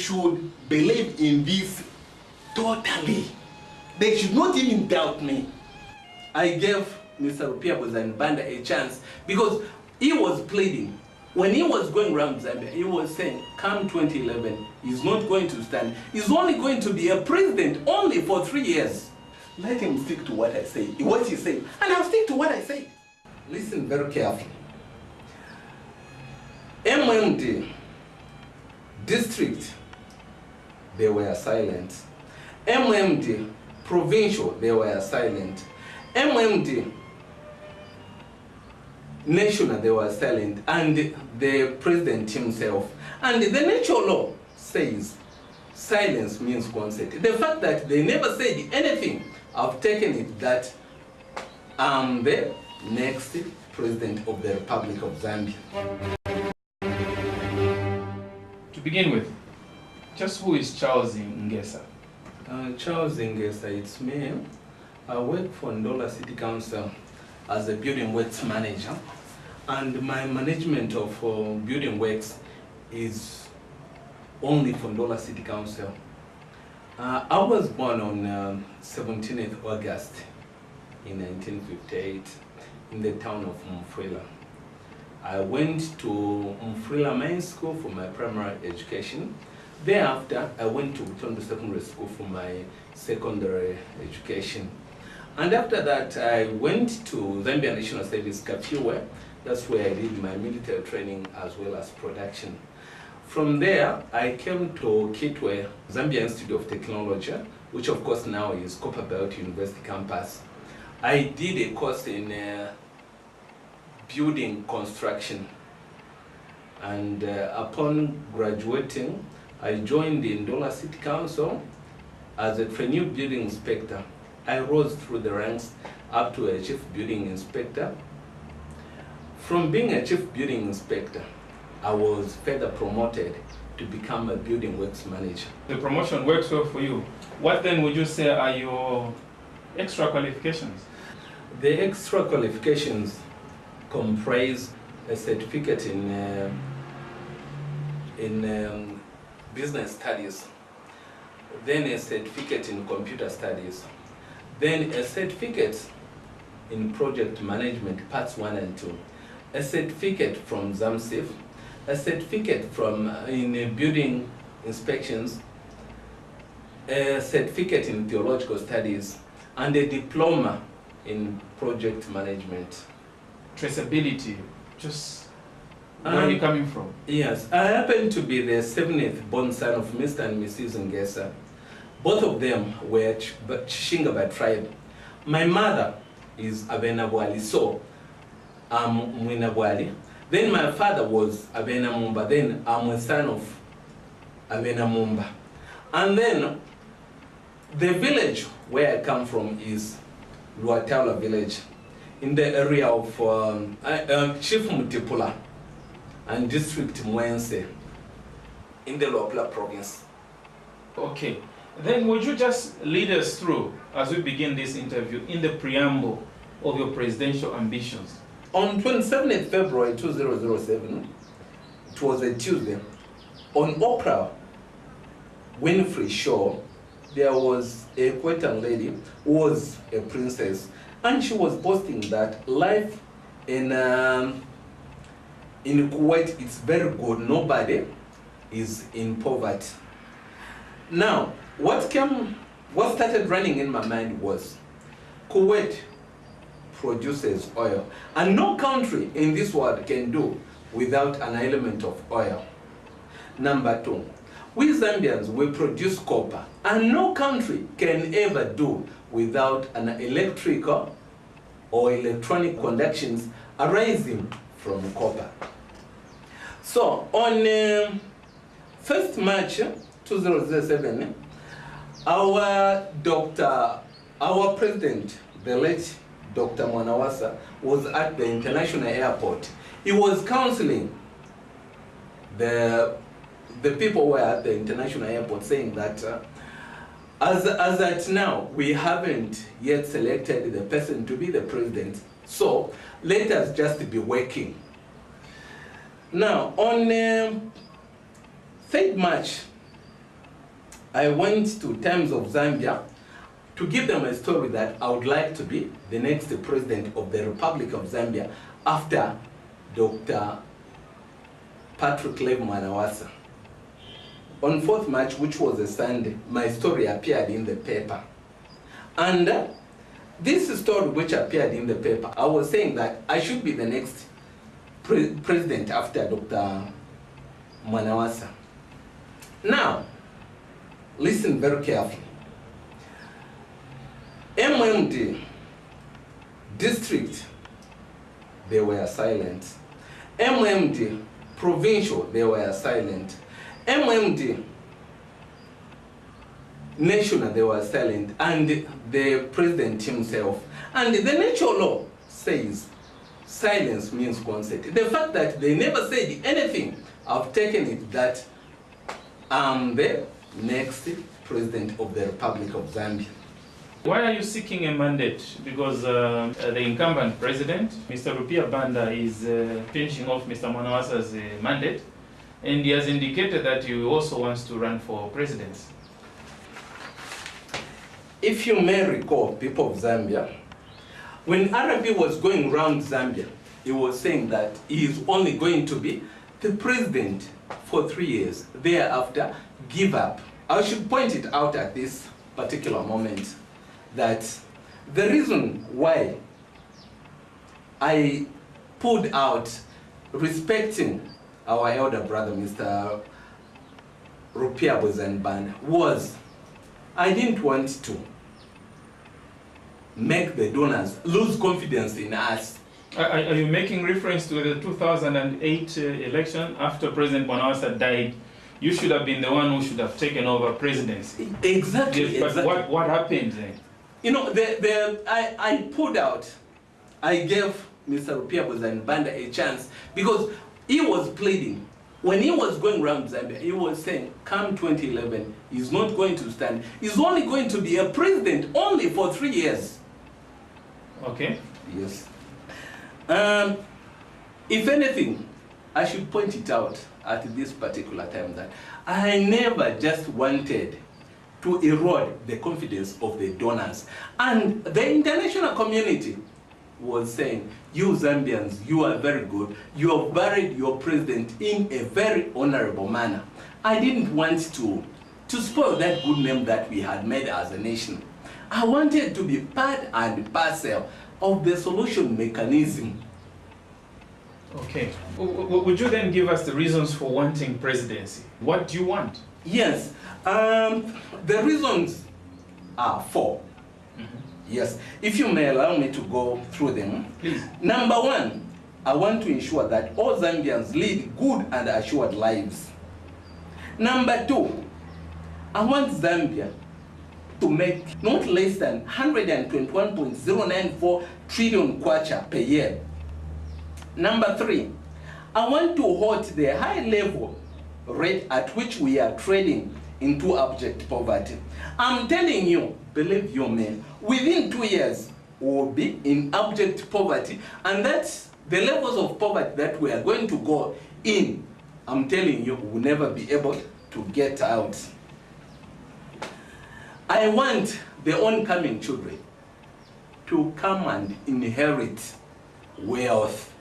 should believe in this totally. They should not even doubt me. I gave Mr. Rupia Banda a chance because he was pleading. When he was going around Zambia, he was saying, come 2011, he's not going to stand. He's only going to be a president only for 3 years. Let him stick to what I say, what he said, and I'll stick to what I say. Listen very carefully. MMD district, they were silent. MMD provincial, they were silent. MMD national, they were silent, and the president himself. And the natural law says silence means consent. The fact that they never said anything, I've taken it that I'm the next president of the Republic of Zambia. To begin with, just who is Charles Ngesa? Charles Ngesa, it's me. I work for Ndola City Council as a building works manager, and my management of building works is only for Ndola City Council. I was born on 17th August in 1958 in the town of Mfwela. I went to Mfwela Main School for my primary education. Thereafter, I went to Utondo Secondary School for my secondary education. And after that, I went to Zambia National Service Kapiwe. That's where I did my military training as well as production. From there, I came to Kitwe, Zambia Institute of Technology, which of course now is Copperbelt University campus. I did a course in building construction. And upon graduating, I joined the Ndola City Council as a trainee building inspector. I rose through the ranks up to a chief building inspector. From being a chief building inspector, I was further promoted to become a building works manager. The promotion works well for you. What then would you say are your extra qualifications? The extra qualifications comprise a certificate in business studies, then a certificate in computer studies, then a certificate in project management parts 1 and 2, a certificate from ZAMSIF, a certificate from in building inspections, a certificate in theological studies, and a diploma in project management. Traceability, just where are you coming from? Yes, I happen to be the 7th born son of Mr. and Mrs. Ngesa. Both of them were Shingaba tribe. My mother is Abenabwali, so I'm Mwinabwali. Then my father was Abenamumba, then I'm a son of Abenamumba. And then the village where I come from is Luatala village, in the area of Chief Mutipula and district Mwense in the Luapula province. Okay, then would you just lead us through, as we begin this interview, in the preamble of your presidential ambitions? On 27th February 2007, it was a Tuesday, on Oprah Winfrey show, there was a Quaker lady who was a princess, and she was posting that life in Kuwait is very good. Nobody is in poverty. Now, what started running in my mind was Kuwait produces oil, and no country in this world can do without an element of oil. Number 2, we Zambians, we produce copper, and no country can ever do without an electrical or electronic conductions arising from copper. So on 1st March 2007, our president, the late Dr. Mwanawasa, was at the international airport. He was counseling the people who were at the international airport, saying that as at now, we haven't yet selected the person to be the president, so let us just be working. Now, on 3rd March I went to Times of Zambia to give them a story that I would like to be the next president of the Republic of Zambia after Dr. Patrick Lev Mwanawasa. On 4th March, which was a Sunday, my story appeared in the paper. And this story which appeared in the paper, I was saying that I should be the next president after Dr. Mwanawasa. Now, listen very carefully. MMD district, they were silent. MMD provincial, they were silent. MMD national, they were silent. And the president himself. And the natural law says silence means consent. The fact that they never said anything, I've taken it that I'm the next president of the Republic of Zambia. Why are you seeking a mandate? Because the incumbent president, Mr. Rupia Banda, is finishing off Mr. Mwanawasa's mandate, and he has indicated that he also wants to run for presidency. If you may recall, people of Zambia, when Arabi was going around Zambia, he was saying that he is only going to be the president for 3 years. Thereafter, give up. I should point it out at this particular moment that the reason why I pulled out respecting our elder brother, Mr. Rupia Banda, was I didn't want to make the donors lose confidence in us. Are you making reference to the 2008 election after President Mwanawasa died? You should have been the one who should have taken over presidency. Exactly. Yes, but exactly. what happened then? You know, I pulled out, I gave Mr. Rupia Banda a chance because he was pleading. When he was going around Zambia, he was saying, come 2011, he's not going to stand. He's only going to be a president only for 3 years. Okay. Yes. If anything, I should point it out at this particular time that I never just wanted to erode the confidence of the donors. And the international community was saying, you Zambians, you are very good. You have buried your president in a very honorable manner. I didn't want to spoil that good name that we had made as a nation. I wanted to be part and parcel of the solution mechanism. Okay. Would you then give us the reasons for wanting presidency? What do you want? Yes. The reasons are 4. Yes. If you may allow me to go through them. Please. Number 1, I want to ensure that all Zambians lead good and assured lives. Number 2, I want Zambia to make not less than 121.094 trillion kwacha per year. Number 3, I want to halt the high level rate at which we are trading into abject poverty. I'm telling you, believe you me, within 2 years we'll be in abject poverty, and that's the levels of poverty that we are going to go in. I'm telling you, we'll never be able to get out. I want the oncoming children to come and inherit wealth.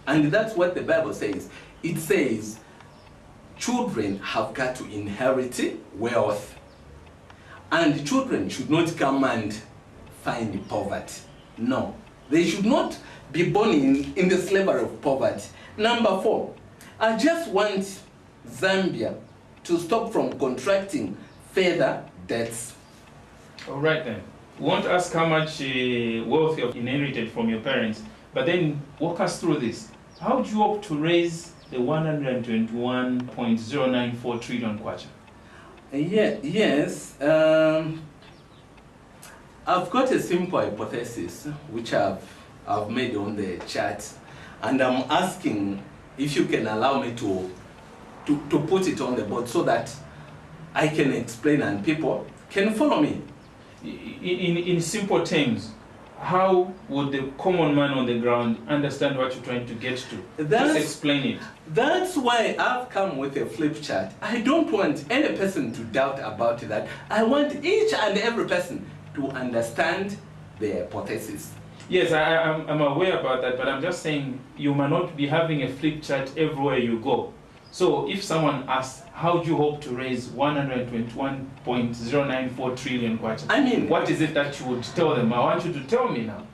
And that's what the Bible says. It says, children have got to inherit wealth. And children should not come and find poverty. No, they should not be born in the slavery of poverty. Number 4, I just want Zambia to stop from contracting further debts. All right then. We won't ask how much wealth you have inherited from your parents, but then walk us through this. How do you hope to raise the 121.094 trillion kwacha? Yes. I've got a simple hypothesis which I've made on the chart, and I'm asking if you can allow me to put it on the board so that I can explain and people can follow me. In simple terms, how would the common man on the ground understand what you're trying to get to? Just explain it. That's why I've come with a flip chart. I don't want any person to doubt about that. I want each and every person to understand the hypothesis. Yes, I'm aware about that, but I'm just saying you might not be having a flip chart everywhere you go. So if someone asks, how do you hope to raise 121.094 trillion kwacha? I mean, what is it that you would tell them? I want you to tell me now.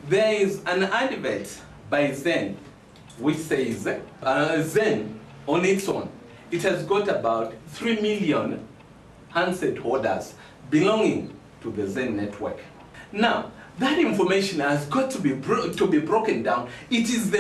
There is an advert by Zen which says Zen on its own, it has got about 3 million handset holders belonging to the Zen network. Now, that information has got to be broken down. It is the